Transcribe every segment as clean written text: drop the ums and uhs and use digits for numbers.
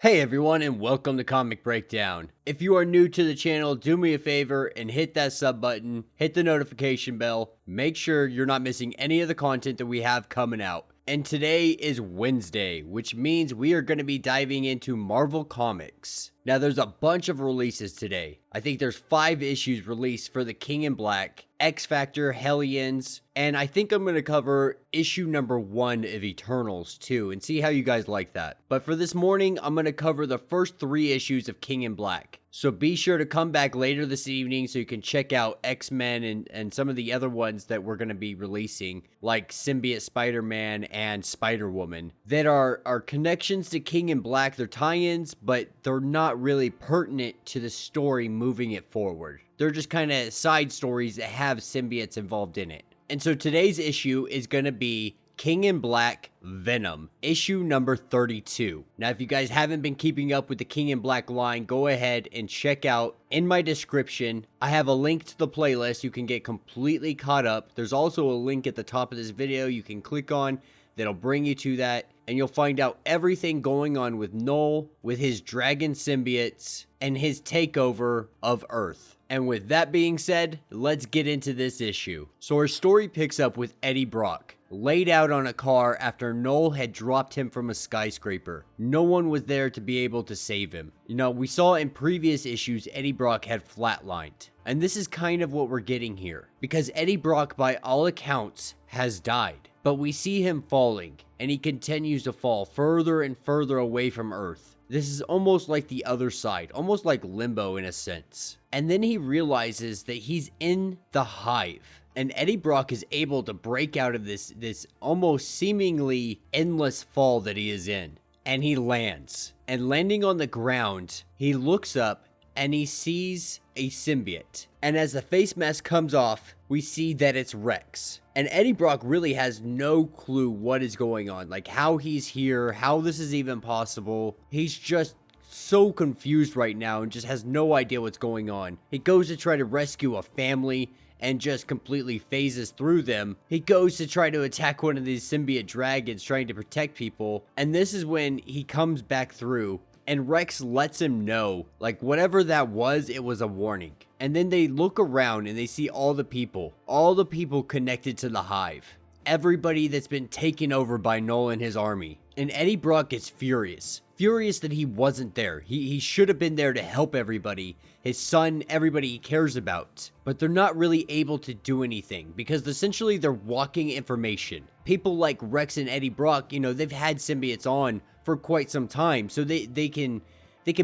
Hey everyone, and welcome to Comic Breakdown. If you are new to the channel, do me a favor and hit that sub button, hit the notification bell, make sure you're not missing any of the content that we have coming out. And today is Wednesday, which means we are going to be diving into Marvel Comics. Now there's a bunch of releases today. I think there's 5 issues released for the King in Black, X Factor, Hellions, and I think I'm going to cover issue number 1 of Eternals too and see how you guys like that. But for this morning, I'm going to cover the first 3 issues of King in Black. So be sure to come back later this evening so you can check out X-Men and some of the other ones that we're going to be releasing, like Symbiote Spider-Man and Spider-Woman, that are connections to King in Black. They're tie-ins, but they're not really pertinent to the story moving it forward. They're just kind of side stories that have symbiotes involved in it. And so today's issue is going to be King in Black Venom, issue number 32. Now, if you guys haven't been keeping up with the King in Black line, go ahead and check out in my description. I have a link to the playlist. You can get completely caught up. There's also a link at the top of this video you can click on that'll bring you to that, and you'll find out everything going on with Knull, with his dragon symbiotes, and his takeover of Earth. And with that being said, let's get into this issue. So our story picks up with Eddie Brock, laid out on a car after Knull had dropped him from a skyscraper. No one was there to be able to save him. You know, we saw in previous issues Eddie Brock had flatlined. And this is kind of what we're getting here, because Eddie Brock, by all accounts, has died. But we see him falling, and he continues to fall further and further away from Earth. This is almost like the other side, almost like limbo in a sense. And then he realizes that he's in the hive. And Eddie Brock is able to break out of this almost seemingly endless fall that he is in. And he lands. And landing on the ground, he looks up and he sees a symbiote. And as the face mask comes off, we see that it's Rex. And Eddie Brock really has no clue what is going on, like how he's here, how this is even possible. He's just so confused right now and just has no idea what's going on. He goes to try to rescue a family and just completely phases through them. He goes to try to attack one of these symbiote dragons trying to protect people. And this is when he comes back through and Rex lets him know, like, whatever that was, it was a warning. And then they look around and they see all the people connected to the hive. Everybody that's been taken over by Knull and his army. And Eddie Brock is furious. Furious that he wasn't there. He should have been there to help everybody. His son, everybody he cares about. But they're not really able to do anything because essentially they're walking information. People like Rex and Eddie Brock, you know, they've had symbiotes on for quite some time. So they can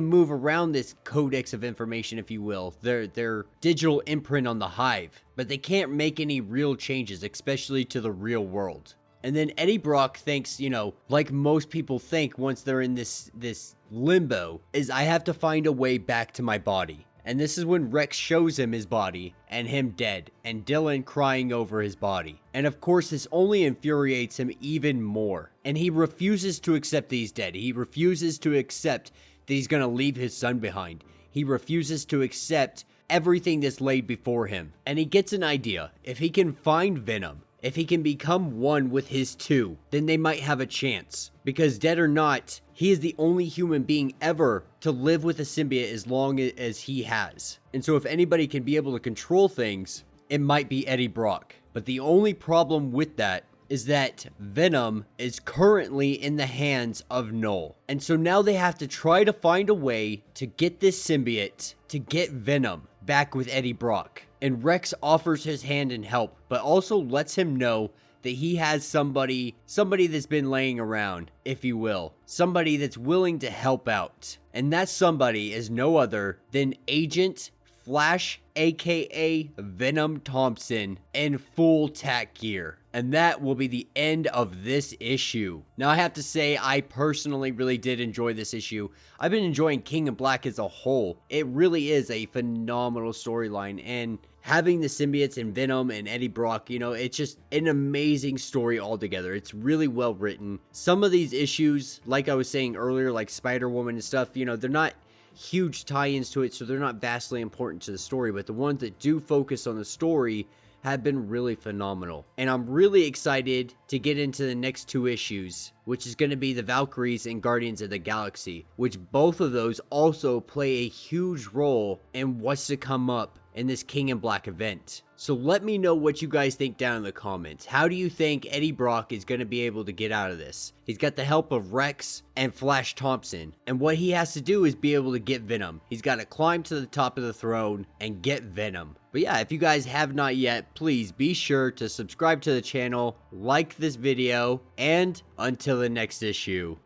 move around this codex of information, if you will, their digital imprint on the hive, but they can't make any real changes, especially to the real world. And then Eddie Brock thinks, you know, like most people think once they're in this limbo, is I have to find a way back to my body. And this is when Rex shows him his body and him dead and Dylan crying over his body. And of course, this only infuriates him even more. And he refuses to accept that he's dead. He refuses to accept that he's going to leave his son behind. He refuses to accept everything that's laid before him. And he gets an idea. If he can find Venom, if he can become one with his two, then they might have a chance. Because dead or not, he is the only human being ever to live with a symbiote as long as he has. And so if anybody can be able to control things, it might be Eddie Brock. But the only problem with that is that Venom is currently in the hands of Knull. And so now they have to try to find a way to get this symbiote, to get Venom back with Eddie Brock. And Rex offers his hand and help, but also lets him know that he has somebody that's been laying around, if you will. Somebody that's willing to help out. And that somebody is no other than Agent Flash, aka Venom Thompson, in full tack gear. And that will be the end of this issue. Now I have to say, I personally really did enjoy this issue. I've been enjoying King in Black as a whole. It really is a phenomenal storyline, and having the symbiotes and Venom and Eddie Brock, you know, it's just an amazing story altogether. It's really well written. Some of these issues, like I was saying earlier, like Spider-Woman and stuff, you know, they're not huge tie-ins to it, so they're not vastly important to the story, but the ones that do focus on the story have been really phenomenal. And I'm really excited to get into the next 2 issues, which is going to be the Valkyries and Guardians of the Galaxy, which both of those also play a huge role in what's to come up in this King in Black event. So let me know what you guys think down in the comments. How do you think Eddie Brock is going to be able to get out of this? He's got the help of Rex and Flash Thompson, and what he has to do is be able to get Venom. He's got to climb to the top of the throne and get Venom. But yeah, if you guys have not yet, please be sure to subscribe to the channel, like this video, and until the next issue.